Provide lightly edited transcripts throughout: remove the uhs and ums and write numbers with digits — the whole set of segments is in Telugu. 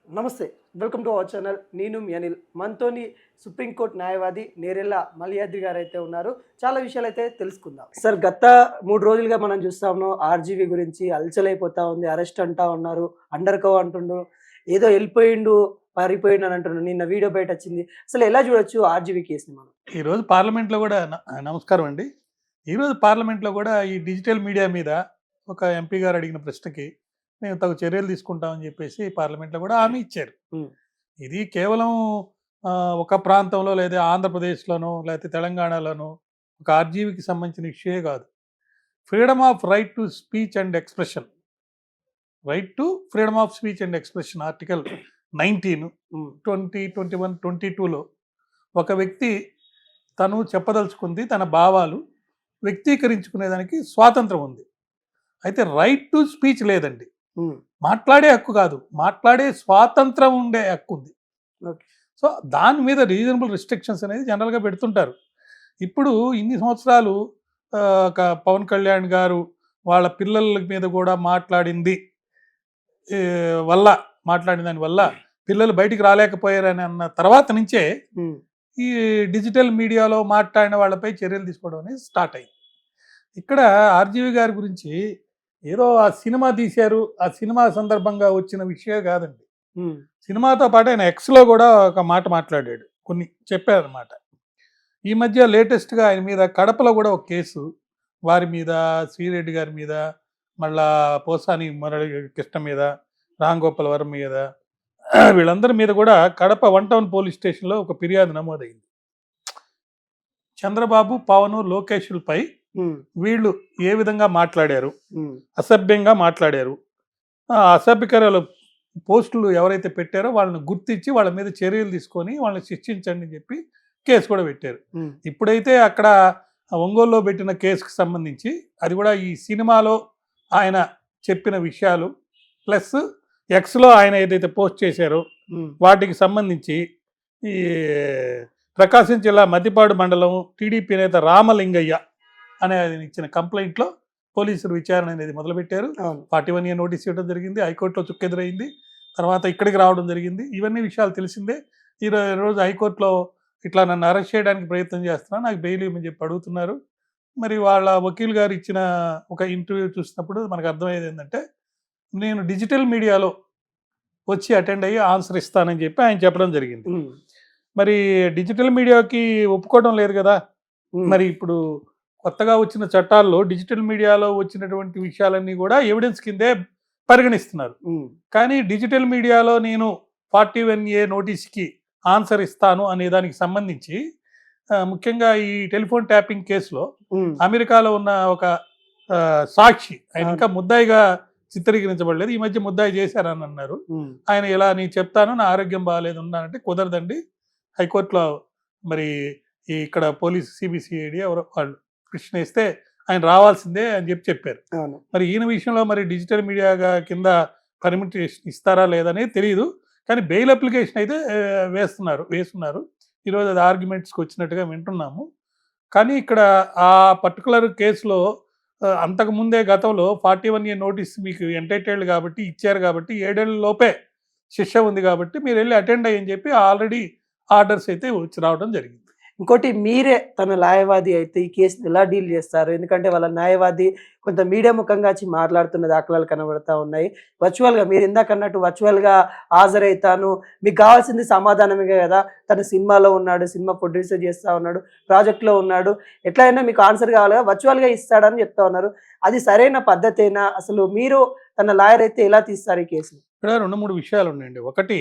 నమస్తే. Welcome to our channel. నేను మీ అనిల్. మనతోని సుప్రీంకోర్టు న్యాయవాది నేరెళ్ళ మల్యాద్రి గారైతే ఉన్నారు. చాలా విషయాలైతే తెలుసుకుందాం. సార్, గత 3 రోజులుగా మనం చూస్తా ఉన్నాం. ఆర్‌జీవీ గురించి హల్చలైపోతా ఉంది. అరెస్ట్ అంటా ఉన్నారు. అండర్ కవర్ అంటుండు. ఏదో ఎళ్ళిపోయిండు, పారిపోయిండు అని అంటున్నారు. నిన్న వీడియో బయటొచ్చింది. అసలు ఎలా చూడొచ్చు ఆర్‌జీవీ కేస్‌ని మనం? ఈరోజు పార్లమెంట్‌లో గూడా నమస్కారం అండి. ఈరోజు పార్లమెంట్‌లో గూడా ఈ డిజిటల్ మీడియా మీద ఒక ఎంపీ గారు అడిగిన ప్రశ్నకి మేము తగు చర్యలు తీసుకుంటామని జెప్పేసి పార్లమెంట్‌లో గూడా హామీ ఇచ్చారు. హ్మ్. ఇది కేవలం ఒక ప్రాంతంలో లేదా ఆంధ్రప్రదేశ్‌లోనో లేకపోతే తెలంగాణలోనో ఒక ఆర్‌జీవీకి సంబంధించిన ఇష్యూయే గాదు. Freedom of right to speech and expression. Right to freedom of speech and expression article 19, హ్మ్. 20, 21, 22లో ఒక వ్యక్తి తను చెప్పదలుచుకుంది తన భావాలు వ్యక్తీకరించుకునేదానికి స్వాతంత్రం ఉంది. అయితే రైట్ టు స్పీచ్ లేదండి. హ్మ్. మాట్లాడే హక్కు కాదు, మాట్లాడే స్వాతంత్రం ఉండే హక్కు ఉంది. ఓకే. సో దాని మీద రీజనబుల్ రిస్ట్రిక్షన్స్ అనేది జనరల్గా పెడుతుంటారు. ఇప్పుడు ఇన్ని సంవత్సరాలు పవన్ కళ్యాణ్ గారు వాళ్ళ పిల్లల మీద కూడా వల్ల మాట్లాడిన దాని వల్ల పిల్లలు బయటికి రాలేకపోయారని అన్న తర్వాత నుంచే హ్మ్. ఈ డిజిటల్ మీడియాలో మాట్లాడిన వాళ్ళపై చర్యలు తీసుకోవడం అనేది స్టార్ట్ అయింది. ఇక్కడ ఆర్జీవి గారి గురించి ఏదో ఆ సినిమా తీశారు, ఆ సినిమా సందర్భంగా వచ్చిన విషయం కాదండి. హ్మ్. సినిమాతో పాటు ఆయన ఎక్స్‌లో కూడా ఒక మాట మాట్లాడాడు. కొన్ని చెప్పారనమాట. ఈ మధ్య లేటెస్ట్‌గా ఆయన మీద కడపలో కూడా ఒక కేసు, వారి మీద, శ్రీరెడ్డి గారి మీద, మళ్ళా పోసాని మురళీ కృష్ణ మీద, రామ్ గోపాల్ వర్మ మీద, వీళ్ళందరి మీద కూడా కడప 1 టౌన్ పోలీస్ స్టేషన్‌లో ఒక ఫిర్యాదు నమోదైంది. చంద్రబాబు, పవన్, లోకేష్‌లపై హ్మ్. వీళ్ళు ఏ విధంగా మాట్లాడారు, హ్మ్. అసభ్యంగా మాట్లాడారు. ఆ అసభ్యకరాలు పోస్టులు ఎవరైతే పెట్టారో వాళ్ళని గుర్తించి వాళ్ళ మీద చర్యలు తీసుకొని వాళ్ళని శిక్షించండి అని చెప్పి కేసు కూడా పెట్టారు. హ్మ్. ఇప్పుడైతే అక్కడ ఒంగోలులో పెట్టిన కేసుకు సంబంధించి అది కూడా ఈ సినిమాలో ఆయన చెప్పిన విషయాలు ప్లస్ ఎక్స్‌లో ఆయన ఏదైతే పోస్ట్ చేశారో హ్మ్. వాటికి సంబంధించి ఈ ప్రకాశం జిల్లా మద్దిపాడు మండలం టీడీపీ నేత రామలింగయ్య అనే ఆయన ఇచ్చిన కంప్లైంట్‌లో పోలీసులు విచారణ అనేది మొదలుపెట్టారు. అవును. 41A నోటీస్ ఇవ్వడం జరిగింది. హైకోర్టులో చుక్కెదురైంది. తర్వాత ఇక్కడికి రావడం జరిగింది. ఇవన్నీ విషయాలు తెలిసిందే. రోజు హైకోర్టులో ఇట్లా నన్ను అరెస్ట్ చేయడానికి ప్రయత్నం చేస్తున్నారు. నాకు బెయిల్ ఇవ్వమని చెప్పి అడుగుతున్నారు. మరి వాళ్ళ వకీల్ గారు ఇచ్చిన ఒక ఇంటర్వ్యూ చూసినప్పుడు మనకు అర్థమయ్యేది ఏంటంటే, నేను డిజిటల్ మీడియాలో వచ్చి అటెండ్ అయ్యి ఆన్సర్ ఇస్తానని చెప్పి ఆయన చెప్పడం జరిగింది. హ్మ్. మరి డిజిటల్ మీడియాకి ఒప్పుకోవడం లేదు కదా! హ్మ్. మరి ఇప్పుడు కొత్తగా వచ్చిన చట్టాల్లో డిజిటల్ మీడియాలో వచ్చినటువంటి విషయాలన్నీ కూడా ఎవిడెన్స్ కిందే పరిగణిస్తున్నారు. హ్మ్. కానీ డిజిటల్ మీడియాలో నేను 41A నోటీస్‌కి ఆన్సర్ ఇస్తాను అనే దానికి సంబంధించి ముఖ్యంగా ఈ టెలిఫోన్ ట్యాపింగ్ కేసులో హ్మ్. అమెరికాలో ఉన్న ఒక సాక్షి ఆయన అవును. ఇంకా ముద్దాయిగా చిత్రీకరించబడలేదు. ఈ మధ్య ముద్దాయి చేశారని అన్నారు. హ్మ్. ఆయన ఇలా నేను చెప్తాను నా ఆరోగ్యం బాగాలేదు ఉన్నానంటే కుదరదండి. హైకోర్టులో మరి ఇక్కడ పోలీస్ సిబిసిఐడి ఎవరో వాళ్ళు పిటిషన్ వేస్తే ఆయన రావాల్సిందే అని చెప్పారు. అవును. మరి ఈయన విషయంలో మరి డిజిటల్ మీడియాగా కింద పర్మిషన్ ఇస్తారా లేదనేది తెలియదు. కానీ బెయిల్ అప్లికేషన్ అయితే వేస్తున్నారు. ఈరోజు అది ఆర్గ్యుమెంట్స్‌కి వచ్చినట్టుగా వింటున్నాము. కానీ ఇక్కడ ఆ పర్టిక్యులర్ కేసులో అంతకుముందే గతంలో 41A నోటీస్ మీకు ఎంటైటిల్డ్ కాబట్టి ఇచ్చారు కాబట్టి 7 ఏళ్ల లోపే శిక్ష ఉంది కాబట్టి మీరెళ్లి అటెండ్ అయ్యని చెప్పి ఆల్రెడీ ఆర్డర్స్ అయితే వచ్చి రావడం జరిగింది. ఇంకోటి మీరే తన న్యాయవాది అయితే ఈ కేస్‌ని ఎలా డీల్ చేస్తారు? ఎందుకంటే వాళ్ళ న్యాయవాది కొంత మీడియా ముఖంగా వచ్చి మాట్లాడుతున్న దాఖలాలు కనబడతా ఉన్నాయి. వర్చువల్‌గా మీరు ఇందాకన్నట్టు వర్చువల్‌గా హాజరైతాను. మీకు కావాల్సింది సమాధానమే గదా! తను సినిమాలో ఉన్నాడు. సినిమా ప్రొడ్యూసర్ చేస్తా ఉన్నాడు. ప్రాజెక్ట్‌లో ఉన్నాడు. ఎట్లైనా మీకు ఆన్సర్ కావాలి కదా! వర్చువల్‌గా ఇస్తాడని చెప్తా ఉన్నారు. అది సరైన పద్ధతేనా? అసలు మీరు తన లాయర్ అయితే ఎలా తీస్తారు ఈ కేస్‌ని? ఇక్కడ 2, 3 విషయాలున్నాయండి. ఒకటి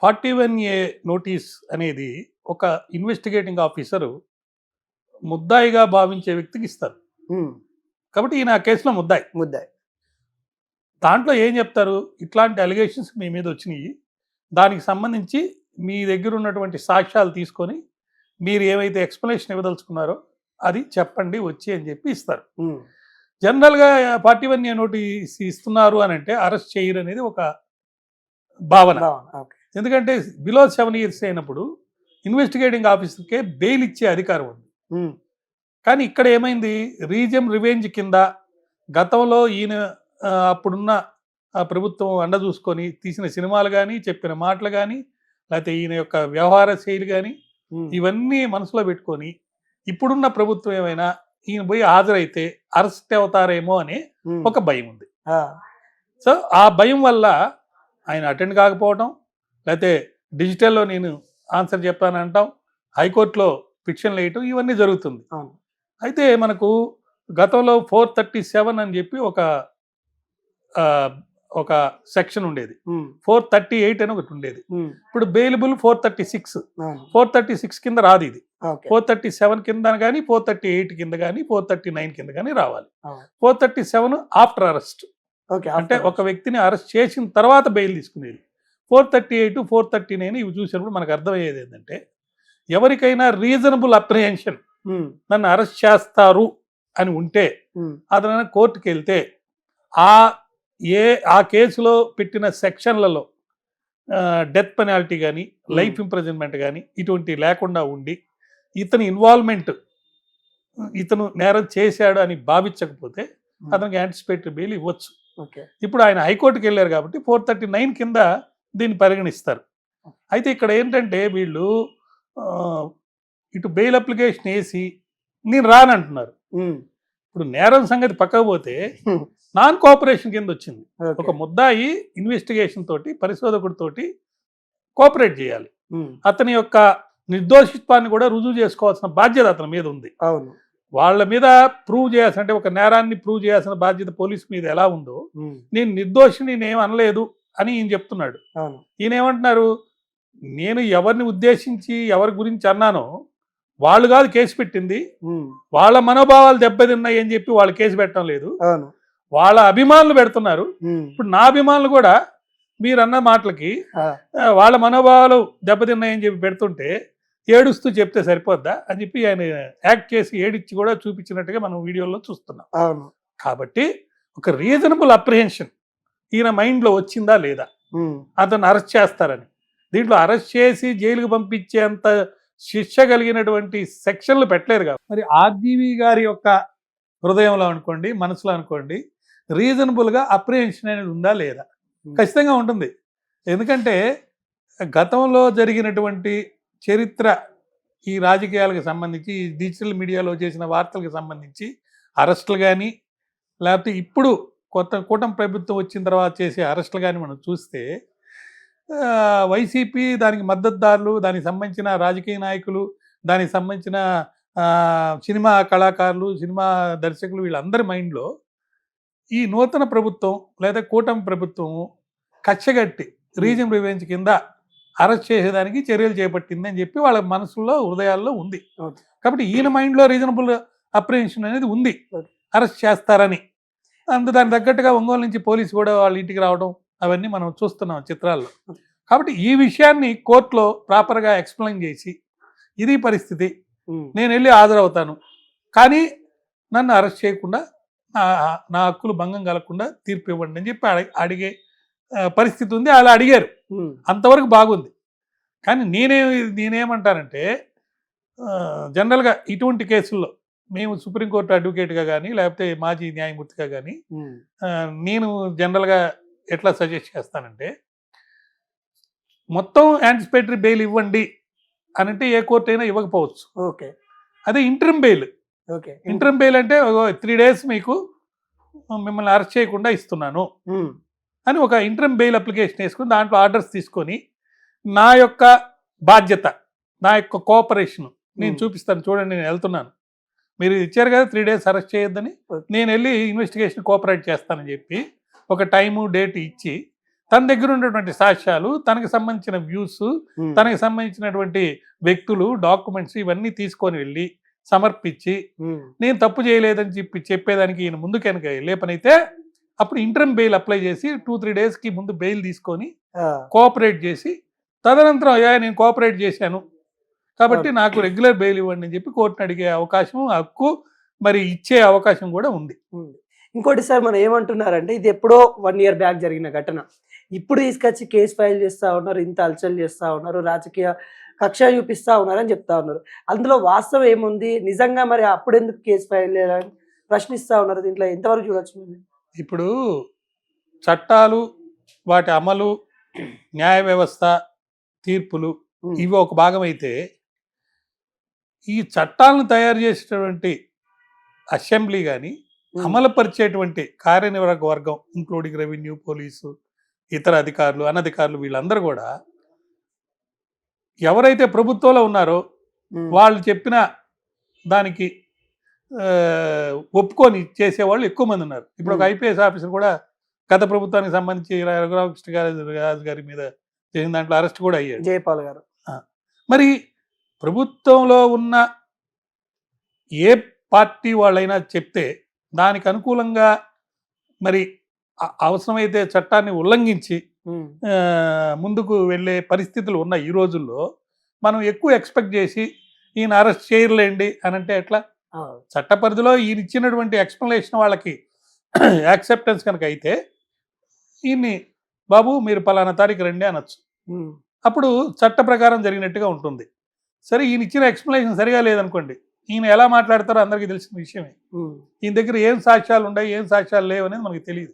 41A నోటీస్ అనేది ఒక ఇన్వెస్టిగేటింగ్ ఆఫీసరు ముద్దాయిగా భావించే వ్యక్తికి ఇస్తారు. హ్మ్. కాబట్టి ఈయన ఆ కేసులో ముద్దాయి. ముద్దాయి. దాంట్లో ఏం చెప్తారు? ఇట్లాంటి అలిగేషన్స్ మీ మీద వచ్చినియి. దానికి సంబంధించి మీ దగ్గర ఉన్నటువంటి సాక్ష్యాలు తీసుకొని మీరు ఏవైతే ఎక్స్‌ప్లనేషన్ ఇవ్వదలుచుకున్నారో అది చెప్పండి వచ్చి అని చెప్పి ఇస్తారు. హ్మ్. జనరల్‌గా 41A నోటీస్ ఇస్తున్నారు అనంటే అరెస్ట్ చేయరనేది ఒక భావన. బావుంది. ఓకే. ఎందుకంటే బిలో 7 ఇయర్స్ అయినప్పుడు ఇన్వెస్టిగేటింగ్ ఆఫీసర్‌కే బెయిల్ ఇచ్చే అధికారం ఉంది. హ్మ్. కానీ ఇక్కడ ఏమైంది రీజన్ రివెంజ్ కింద గతంలో ఈయన అప్పుడున్న ఆ ప్రభుత్వం అండ చూసుకొని తీసిన సినిమాలు కానీ, చెప్పిన మాటలు కానీ, లేకపోతే ఈయన యొక్క వ్యవహార శైలి కానీ, ఇవన్నీ మనసులో పెట్టుకొని ఇప్పుడున్న ప్రభుత్వం ఏమైనా ఈయన పోయి హాజరైతే అరెస్ట్ అవుతారేమో అనే ఒక భయం ఉంది. సో ఆ భయం వల్ల ఆయన అటెండ్ కాకపోవడం, లేకపోతే డిజిటల్లో నేను ఆన్సర్ చెప్తానంటాం, హైకోర్టులో పిటిషన్లు వేయటం, ఇవన్నీ జరుగుతుంది. అయితే మనకు గతంలో 437 అని చెప్పి ఒక సెక్షన్ ఉండేది, 438 అని ఒకటి ఉండేది. ఇప్పుడు బెయిలబుల్ 436 కింద రాదు. ఇది 437 కింద కానీ, 438 కింద కానీ, 439 కింద కానీ రావాలి. 437 ఆఫ్టర్ అరెస్ట్, అంటే ఒక వ్యక్తిని అరెస్ట్ చేసిన తర్వాత బెయిల్ తీసుకునేది. 438, 439 ఇవి చూసినప్పుడు మనకు అర్థమయ్యేది ఏంటంటే, ఎవరికైనా రీజనబుల్ అప్రిహెన్షన్ నన్ను అరెస్ట్ చేస్తారు అని ఉంటే అతను కోర్టుకి వెళ్తే ఆ కేసులో పెట్టిన సెక్షన్లలో డెత్ పెనాల్టీ కానీ, లైఫ్ ఇంప్రిజన్మెంట్ కానీ ఇటువంటి లేకుండా ఉండి ఇతని ఇన్వాల్వ్మెంట్, ఇతను నేరం చేశాడు అని భావించకపోతే అతనికి యాంటిసిపేటరీ బెయిల్ ఇవ్వచ్చు. ఇప్పుడు ఆయన హైకోర్టుకి వెళ్ళారు కాబట్టి 439 కింద దీన్ని పరిగణిస్తారు. అయితే ఇక్కడ ఏంటంటే వీళ్ళు ఇటు బెయిల్ అప్లికేషన్ వేసి నేను రానంటున్నారు. ఇప్పుడు నేరం సంగతి పక్కకు పోతే నాన్ కోఆపరేషన్ కింద వచ్చింది. ఒక ముద్దాయి ఇన్వెస్టిగేషన్ తోటి, పరిశోధకుడితోటి కోఆపరేట్ చేయాలి. అతని యొక్క నిర్దోషిత్వాన్ని కూడా రుజువు చేసుకోవాల్సిన బాధ్యత అతని మీద ఉంది. వాళ్ళ మీద ప్రూవ్ చేయాల్సిన, అంటే ఒక నేరాన్ని ప్రూవ్ చేయాల్సిన బాధ్యత పోలీస్ మీద ఎలా ఉందో, నేను నిర్దోషిని నేనేం అనలేదు అని ఈయన చెప్తున్నాడు. ఈయన ఏమంటున్నారు, నేను ఎవరిని ఉద్దేశించి ఎవరి గురించి అన్నానో వాళ్ళు కాదు కేసు పెట్టింది, వాళ్ళ మనోభావాలు దెబ్బతిన్నాయి అని చెప్పి వాళ్ళు కేసు పెట్టడం లేదు, వాళ్ళ అభిమానులు పెడుతున్నారు. ఇప్పుడు నా అభిమానులు కూడా మీరు అన్న మాటలకి వాళ్ళ మనోభావాలు దెబ్బతిన్నాయని చెప్పి పెడుతుంటే ఏడుస్తూ చెప్తే సరిపోద్దా అని చెప్పి ఆయన యాక్ట్ చేసి ఏడిచ్చి కూడా చూపించినట్టుగా మనం వీడియోలో చూస్తున్నాం. కాబట్టి ఒక రీజనబుల్ అప్రిహెన్షన్ ఈయన మైండ్లో వచ్చిందా లేదా, అతను అరెస్ట్ చేస్తారని. దీంట్లో అరెస్ట్ చేసి జైలుకు పంపించేంత శిక్ష కలిగినటువంటి సెక్షన్లు పెట్టలేదు కాబట్టి మరి ఆర్జీవి గారి యొక్క హృదయంలో అనుకోండి, మనసులో అనుకోండి, రీజనబుల్గా అప్రిహెన్షన్ అనేది ఉందా లేదా? ఖచ్చితంగా ఉంటుంది. ఎందుకంటే గతంలో జరిగినటువంటి చరిత్ర, ఈ రాజకీయాలకు సంబంధించి, ఈ డిజిటల్ మీడియాలో చేసిన వార్తలకు సంబంధించి అరెస్టులు కానీ, లేకపోతే ఇప్పుడు కొత్త కూటమి ప్రభుత్వం వచ్చిన తర్వాత చేసే అరెస్టులు కానీ మనం చూస్తే వైసీపీ, దానికి మద్దతుదారులు, దానికి సంబంధించిన రాజకీయ నాయకులు, దానికి సంబంధించిన సినిమా కళాకారులు, సినిమా దర్శకులు, వీళ్ళందరి మైండ్లో ఈ నూతన ప్రభుత్వం లేదా కూటమి ప్రభుత్వము కచ్చగట్టి రీజన్ రివెంజ్ కింద అరెస్ట్ చేసేదానికి చర్యలు చేపట్టింది అని చెప్పి వాళ్ళ మనసులో, హృదయాల్లో ఉంది. కాబట్టి ఈయన మైండ్లో రీజనబుల్ అప్రిహెన్షన్ అనేది ఉంది, అరెస్ట్ చేస్తారని. దానికి తగ్గట్టుగా ఒంగోలు నుంచి పోలీసు కూడా వాళ్ళ ఇంటికి రావడం అవన్నీ మనం చూస్తున్నాం చిత్రాల్లో. కాబట్టి ఈ విషయాన్ని కోర్టులో ప్రాపర్గా ఎక్స్ప్లెయిన్ చేసి, ఇది పరిస్థితి, నేను వెళ్ళి హాజరవుతాను, కానీ నన్ను అరెస్ట్ చేయకుండా నా హక్కులు భంగం కలగకుండా తీర్పు ఇవ్వండి అని చెప్పి అడిగే పరిస్థితి ఉంది. అలా అడిగారు, అంతవరకు బాగుంది. కానీ నేనేమంటానంటే జనరల్గా ఇటువంటి కేసుల్లో మేము సుప్రీంకోర్టు అడ్వకేట్గా కానీ, లేకపోతే మాజీ న్యాయమూర్తిగా కానీ, నేను జనరల్గా ఎట్లా సజెస్ట్ చేస్తానంటే, మొత్తం యాంటిసిపేటరీ బెయిల్ ఇవ్వండి అని అంటే ఏ కోర్టు అయినా ఇవ్వకపోవచ్చు. అదే ఇంటరిమ్ బెయిల్. ఇంటరిమ్ బెయిల్ అంటే 3 days మీకు మిమ్మల్ని అరెస్ట్ చేయకుండా ఇస్తున్నాను అని ఒక ఇంటరిమ్ బెయిల్ అప్లికేషన్ వేసుకుని దాంట్లో ఆర్డర్స్ తీసుకొని, నా యొక్క బాధ్యత, నా యొక్క కోఆపరేషన్ నేను చూపిస్తాను, చూడండి నేను వెళ్తున్నాను, మీరు ఇచ్చారు కదా 3 days అరెస్ట్ చేయొద్దని, నేను వెళ్ళి ఇన్వెస్టిగేషన్ కోఆపరేట్ చేస్తానని చెప్పి ఒక టైము డేట్ ఇచ్చి, తన దగ్గర ఉన్నటువంటి సాక్ష్యాలు, తనకు సంబంధించిన వ్యూస్, తనకు సంబంధించినటువంటి వ్యక్తులు, డాక్యుమెంట్స్ ఇవన్నీ తీసుకొని వెళ్ళి సమర్పించి, నేను తప్పు చేయలేదని చెప్పేదానికి ఈయన ముందు కనుక వెళ్ళే పని అయితే అప్పుడు ఇంటరిమ్ బెయిల్ అప్లై చేసి 2-3 daysకి ముందు బెయిల్ తీసుకొని కోఆపరేట్ చేసి, తదనంతరం అయ్యా నేను కోఆపరేట్ చేశాను కాబట్టి నాకు రెగ్యులర్ బెయిల్ ఇవ్వండి అని చెప్పి కోర్టును అడిగే అవకాశం, హక్కు, మరి ఇచ్చే అవకాశం కూడా ఉంది. ఇంకోటి సార్, మనం ఏమంటున్నారంటే ఇది ఎప్పుడో 1 year బ్యాక్ జరిగిన ఘటన, ఇప్పుడు తీసుకొచ్చి కేసు ఫైల్ చేస్తూ ఉన్నారు, ఇంత అలచల్ చేస్తూ ఉన్నారు, రాజకీయ కక్ష చూపిస్తూ ఉన్నారని చెప్తా ఉన్నారు. అందులో వాస్తవం ఏముంది, నిజంగా మరి అప్పుడు ఎందుకు కేసు ఫైల్ చేయాలని ప్రశ్నిస్తూ ఉన్నారు. దీంట్లో ఎంతవరకు చూడొచ్చు? ఇప్పుడు చట్టాలు, వాటి అమలు, న్యాయ వ్యవస్థ, తీర్పులు ఇవి ఒక భాగం అయితే, ఈ చట్టాలను తయారు చేసేటువంటి అసెంబ్లీ కానీ, అమలుపరిచేటువంటి కార్యనిర్వాహక వర్గం ఇంక్లూడింగ్ రెవెన్యూ, పోలీసు, ఇతర అధికారులు, అనధికారులు వీళ్ళందరూ కూడా ఎవరైతే ప్రభుత్వంలో ఉన్నారో వాళ్ళు చెప్పిన దానికి ఒప్పుకొని చేసేవాళ్ళు ఎక్కువ మంది ఉన్నారు. ఇప్పుడు ఒక ఐపీఎస్ ఆఫీసర్ కూడా గత ప్రభుత్వానికి సంబంధించి రఘురామకృష్ణ రాజు గారి మీద చేసిన దాంట్లో అరెస్ట్ కూడా అయ్యాడు, జయపాల్ గారు. మరి ప్రభుత్వంలో ఉన్న ఏ పార్టీ వాళ్ళైనా చెప్తే దానికి అనుకూలంగా మరి అవసరమైతే చట్టాన్ని ఉల్లంఘించి ముందుకు వెళ్ళే పరిస్థితులు ఉన్నాయి. ఈ రోజుల్లో మనం ఎక్కువ ఎక్స్పెక్ట్ చేసి ఈయన అరెస్ట్ చేయలేండి అని అంటే ఎట్లా? చట్ట పరిధిలో ఈయన ఇచ్చినటువంటి ఎక్స్ప్లెనేషన్ వాళ్ళకి యాక్సెప్టెన్స్ కనుక అయితే ఈయన్ని బాబు మీరు పలానా తారీఖు రండి అనొచ్చు, అప్పుడు చట్ట ప్రకారం జరిగినట్టుగా ఉంటుంది. సరే ఈయన ఇచ్చిన ఎక్స్ప్లెనేషన్ సరిగా లేదనుకోండి, ఈయన ఎలా మాట్లాడతారో అందరికీ తెలిసిన విషయమే. ఈయన దగ్గర ఏం సాక్ష్యాలు ఉన్నాయి, ఏం సాక్ష్యాలు లేవు అనేది మనకి తెలియదు.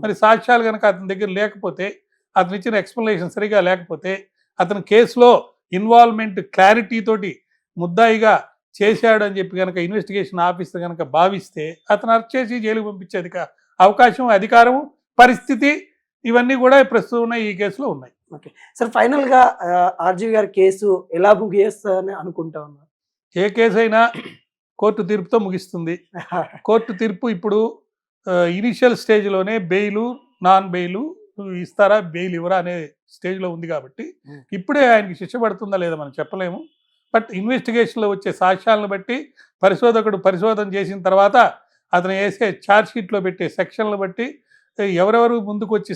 మరి సాక్ష్యాలు కనుక అతని దగ్గర లేకపోతే, అతను ఇచ్చిన ఎక్స్ప్లెనేషన్ సరిగా లేకపోతే, అతని కేసులో ఇన్వాల్వ్మెంట్ క్లారిటీ తోటి ముద్దాయిగా చేశాడు అని చెప్పి కనుక ఇన్వెస్టిగేషన్ ఆఫీసర్ కనుక భావిస్తే అతను అరెస్ట్ చేసి జైలుకు పంపించే అవకాశం, అధికారం, పరిస్థితి ఇవన్నీ కూడా ప్రస్తుతం ఉన్నాయి, ఈ కేసులో ఉన్నాయి. ఓకే సార్, ఫైనల్గా ఆర్జీవి గారి కేసు ఎలా ముగిస్తారని అనుకుంటా ఉన్నారు? ఏ కేసు అయినా కోర్టు తీర్పుతో ముగిస్తుంది. కోర్టు తీర్పు ఇప్పుడు ఇనిషియల్ స్టేజ్లోనే బెయిలు, నాన్ బెయిలు ఇస్తారా, బెయిల్ ఇవ్వరా అనే స్టేజ్లో ఉంది కాబట్టి ఇప్పుడే ఆయనకి శిక్ష పడుతుందా లేదా మనం చెప్పలేము. బట్ ఇన్వెస్టిగేషన్లో వచ్చే సాక్ష్యాలను బట్టి, పరిశోధకుడు పరిశోధన చేసిన తర్వాత అతను వేసే ఛార్జ్ షీట్లో పెట్టే సెక్షన్లు బట్టి ఎవరెవరు ముందుకు వచ్చి